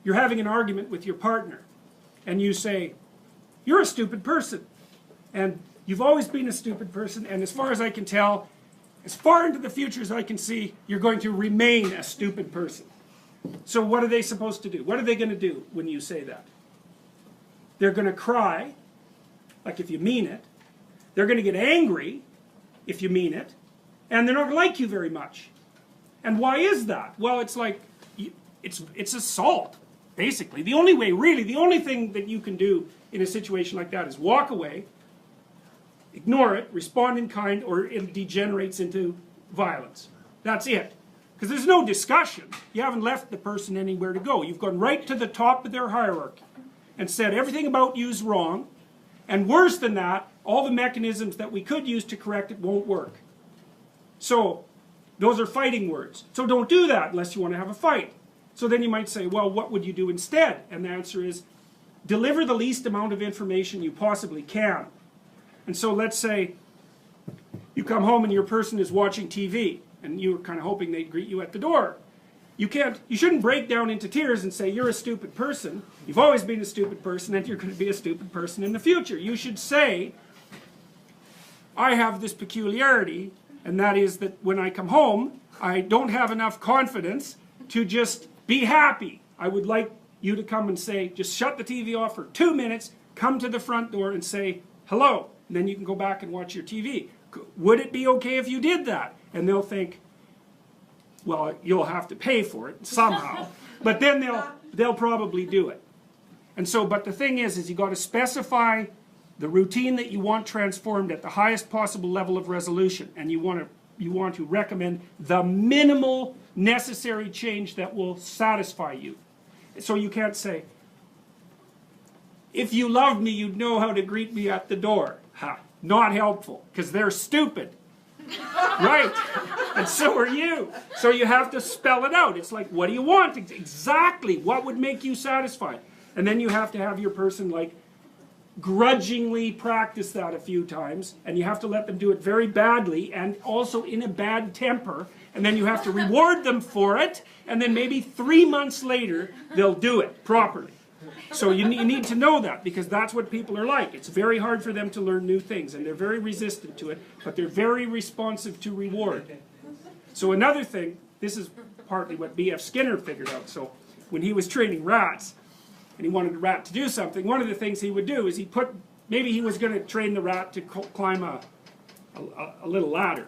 you're having an argument with your partner, and you say, you're a stupid person, and you've always been a stupid person, and as far as I can tell, as far into the future as I can see, you're going to remain a stupid person. So what are they supposed to do? What are they going to do when you say that? They're going to cry, like if you mean it. They're going to get angry, if you mean it. And they're not going to like you very much. And why is that? Well, it's like, it's assault, basically. The only way, really, the only thing that you can do in a situation like that is walk away, ignore it, respond in kind, or it degenerates into violence. That's it. Because there's no discussion. You haven't left the person anywhere to go. You've gone right to the top of their hierarchy and said everything about you is wrong. And worse than that, all the mechanisms that we could use to correct it won't work. So, those are fighting words. So don't do that unless you want to have a fight. So then you might say, well, what would you do instead? And the answer is, deliver the least amount of information you possibly can. And so let's say you come home and your person is watching TV, and you're kind of hoping they'd greet you at the door. You shouldn't break down into tears and say, you're a stupid person, you've always been a stupid person, and you're going to be a stupid person in the future. You should say, I have this peculiarity, and that is that when I come home, I don't have enough confidence to just be happy. I would like you to come and say, just shut the TV off for 2 minutes, come to the front door and say, hello, and then you can go back and watch your TV. Would it be okay if you did that? And they'll think, well, you'll have to pay for it somehow, but then they'll probably do it. And so, but the thing is you got to specify the routine that you want transformed at the highest possible level of resolution, and you want to recommend the minimal necessary change that will satisfy you. So you can't say, if you loved me, you'd know how to greet me at the door. Ha, not helpful, because they're stupid. Right, and so are you. So you have to spell it out. It's like, what do you want? Exactly, what would make you satisfied? And then you have to have your person like grudgingly practice that a few times, and you have to let them do it very badly and also in a bad temper, and then you have to reward them for it, and then maybe 3 months later they'll do it properly. So you need to know that, because that's what people are like. It's very hard for them to learn new things, and they're very resistant to it, but they're very responsive to reward. So another thing, this is partly what B.F. Skinner figured out. So when he was training rats, and he wanted a rat to do something, one of the things he would do is maybe he was going to train the rat to climb a little ladder.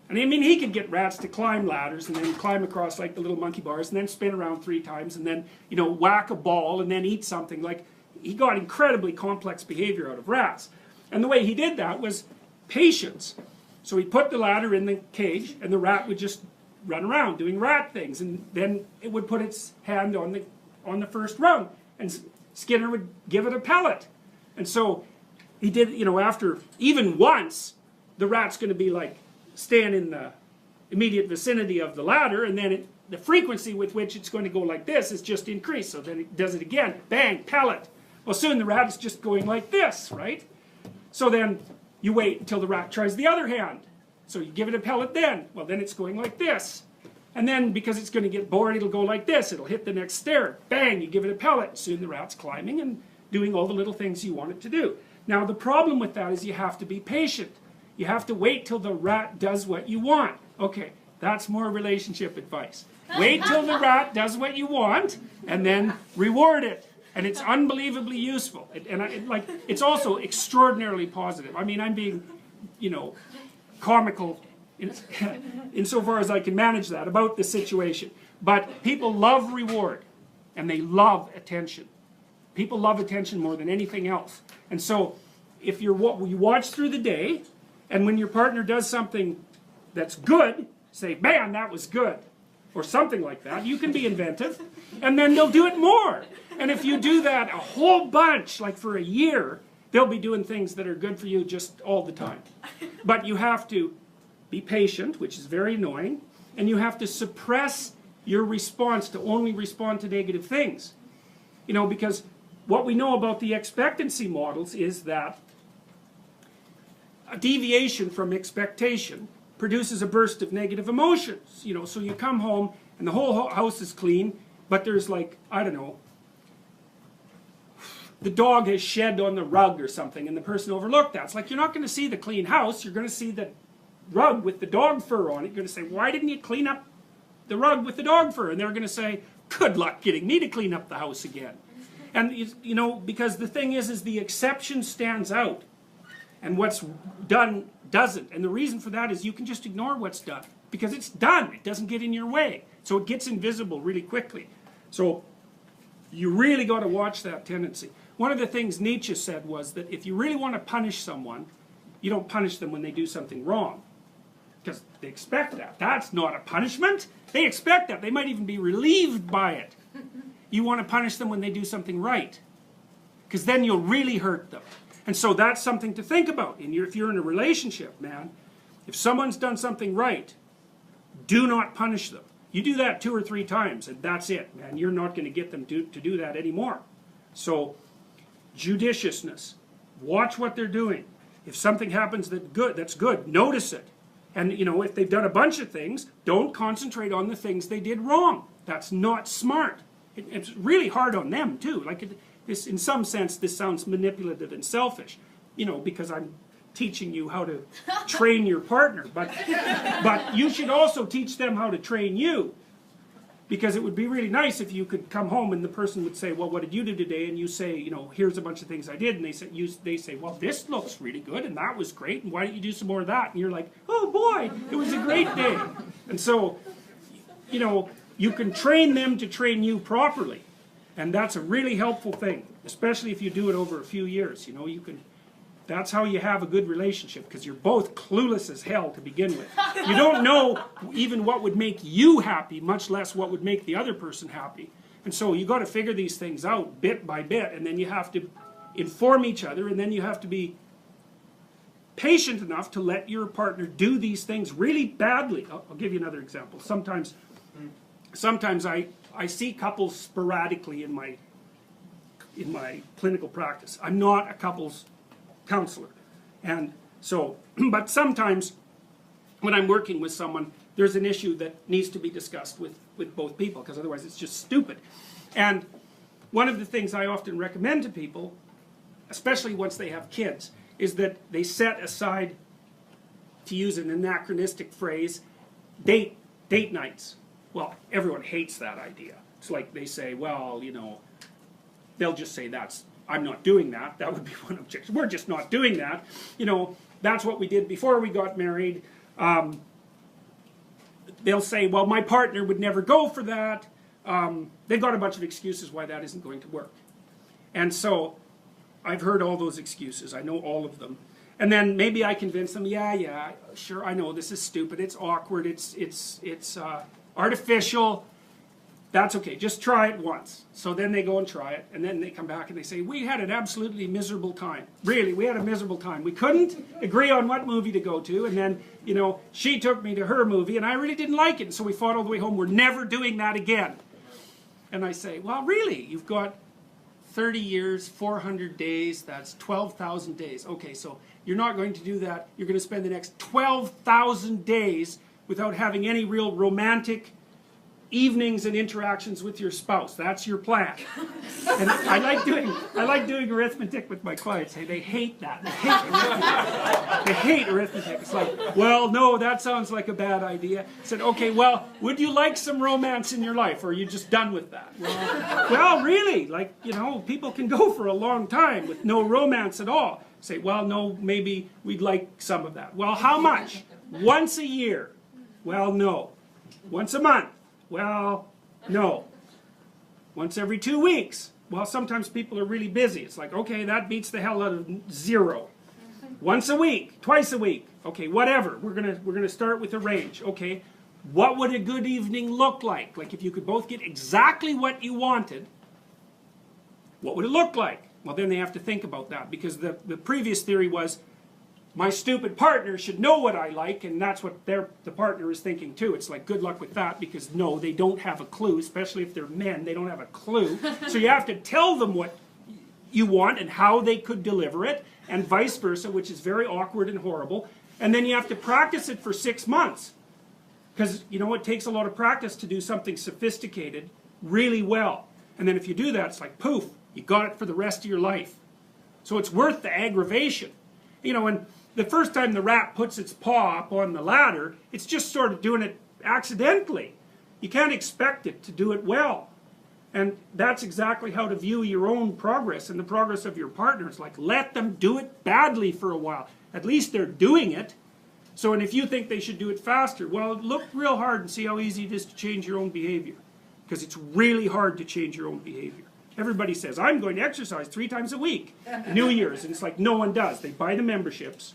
And I mean, he could get rats to climb ladders and then climb across like the little monkey bars and then spin around 3 times and then, you know, whack a ball and then eat something. Like, he got incredibly complex behavior out of rats. And the way he did that was patience. So he put the ladder in the cage and the rat would just run around doing rat things, and then it would put its hand on the first rung, and Skinner would give it a pellet. And so he did, you know, after even once, the rat's going to be like, stand in the immediate vicinity of the ladder, and then the frequency with which it's going to go like this is just increased. So then it does it again, bang, pellet. Well, soon the rat is just going like this, right? So then you wait until the rat tries the other hand. So you give it a pellet then. Well, then it's going like this. And then, because it's going to get bored, it'll go like this. It'll hit the next stair. Bang, you give it a pellet. Soon the rat's climbing and doing all the little things you want it to do. Now, the problem with that is you have to be patient. You have to wait till the rat does what you want. Okay, that's more relationship advice. Wait till the rat does what you want, and then reward it. And it's unbelievably useful. It's also extraordinarily positive. I mean, I'm being, you know, comical insofar as I can manage that about the situation. But people love reward, and they love attention. People love attention more than anything else. And so, if you watch through the day, and when your partner does something that's good, say, man, that was good, or something like that. You can be inventive, and then they'll do it more. And if you do that a whole bunch, like for a year, they'll be doing things that are good for you just all the time. But you have to be patient, which is very annoying, and you have to suppress your response to only respond to negative things. You know, because what we know about the expectancy models is that a deviation from expectation produces a burst of negative emotions. You know, so you come home and the whole house is clean, but there's like, I don't know, the dog has shed on the rug or something and the person overlooked that. It's like, you're not going to see the clean house, you're going to see the rug with the dog fur on it. You're going to say, why didn't you clean up the rug with the dog fur? And they're going to say, good luck getting me to clean up the house again. And, you know, because the thing is the exception stands out. And what's done doesn't. And the reason for that is you can just ignore what's done. Because it's done. It doesn't get in your way. So it gets invisible really quickly. So you really got to watch that tendency. One of the things Nietzsche said was that if you really want to punish someone, you don't punish them when they do something wrong. Because they expect that. That's not a punishment. They expect that. They might even be relieved by it. You want to punish them when they do something right. Because then you'll really hurt them. And so that's something to think about. If you're in a relationship, man, if someone's done something right, do not punish them. You do that 2 or 3 times, and that's it, man. You're not going to get them to do that anymore. So, judiciousness. Watch what they're doing. If something happens that's good, notice it. And, you know, if they've done a bunch of things, don't concentrate on the things they did wrong. That's not smart. It's really hard on them, too. Like, in some sense, this sounds manipulative and selfish, you know, because I'm teaching you how to train your partner. But you should also teach them how to train you. Because it would be really nice if you could come home and the person would say, well, what did you do today? And you say, you know, here's a bunch of things I did. And they say, well, this looks really good, and that was great, and why don't you do some more of that? And you're like, oh boy, it was a great day. And so, you know, you can train them to train you properly. And that's a really helpful thing, especially if you do it over a few years. You know, that's how you have a good relationship, because you're both clueless as hell to begin with. You don't know even what would make you happy, much less what would make the other person happy. And so you got to figure these things out bit by bit, and then you have to inform each other, and then you have to be patient enough to let your partner do these things really badly. I'll give you another example. Sometimes I see couples sporadically in my clinical practice. I'm not a couples counselor. And so, but sometimes when I'm working with someone, there's an issue that needs to be discussed with both people, because otherwise it's just stupid. And one of the things I often recommend to people, especially once they have kids, is that they set aside, to use an anachronistic phrase, date nights. Well, everyone hates that idea. It's like they say, well, you know, they'll just say I'm not doing that. That would be one objection. We're just not doing that. You know, that's what we did before we got married. They'll say, well, my partner would never go for that. They've got a bunch of excuses why that isn't going to work. And so I've heard all those excuses. I know all of them. And then maybe I convince them, yeah, sure, I know this is stupid. It's awkward. It's artificial. That's okay, just try it once. So then they go and try it, and then they come back and they say, we had an absolutely miserable time. Really, we had a miserable time. We couldn't agree on what movie to go to, and then, you know, she took me to her movie, and I really didn't like it, and so we fought all the way home. We're never doing that again. And I say, well, really, you've got 30 years, 400 days, that's 12,000 days. Okay, so you're not going to do that. You're going to spend the next 12,000 days without having any real romantic evenings and interactions with your spouse. That's your plan. And I like doing arithmetic with my clients. Hey, they hate that. They hate arithmetic. It's like, well, no, that sounds like a bad idea. I said, okay, well, would you like some romance in your life, or are you just done with that? Well, really, like, you know, people can go for a long time with no romance at all. Say, well, no, maybe we'd like some of that. Well, how much? Once a year? Well, no. Once a month? Well, no. Once every 2 weeks? Well, sometimes people are really busy. It's like, okay, that beats the hell out of 0. Once a week, twice a week. Okay, whatever. We're gonna start with a range. Okay, what would a good evening look like? Like, if you could both get exactly what you wanted, what would it look like? Well, then they have to think about that, because the previous theory was, my stupid partner should know what I like, and that's what the partner is thinking too. It's like, good luck with that, because no, they don't have a clue, especially if they're men, they don't have a clue. So you have to tell them what you want and how they could deliver it, and vice versa, which is very awkward and horrible. And then you have to practice it for 6 months. Because, you know, it takes a lot of practice to do something sophisticated really well. And then if you do that, it's like, poof, You got it for the rest of your life. So it's worth the aggravation. You know, and the first time the rat puts its paw up on the ladder, it's just sort of doing it accidentally. You can't expect it to do it well. And that's exactly how to view your own progress and the progress of your partners. Like, let them do it badly for a while. At least they're doing it. So, and if you think they should do it faster, well, look real hard and see how easy it is to change your own behavior. Because it's really hard to change your own behavior. Everybody says, I'm going to exercise 3 times a week. New Year's. And it's like, no one does. They buy the memberships.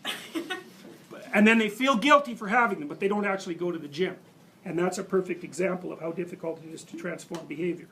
And then they feel guilty for having them, but they don't actually go to the gym. And that's a perfect example of how difficult it is to transform behavior.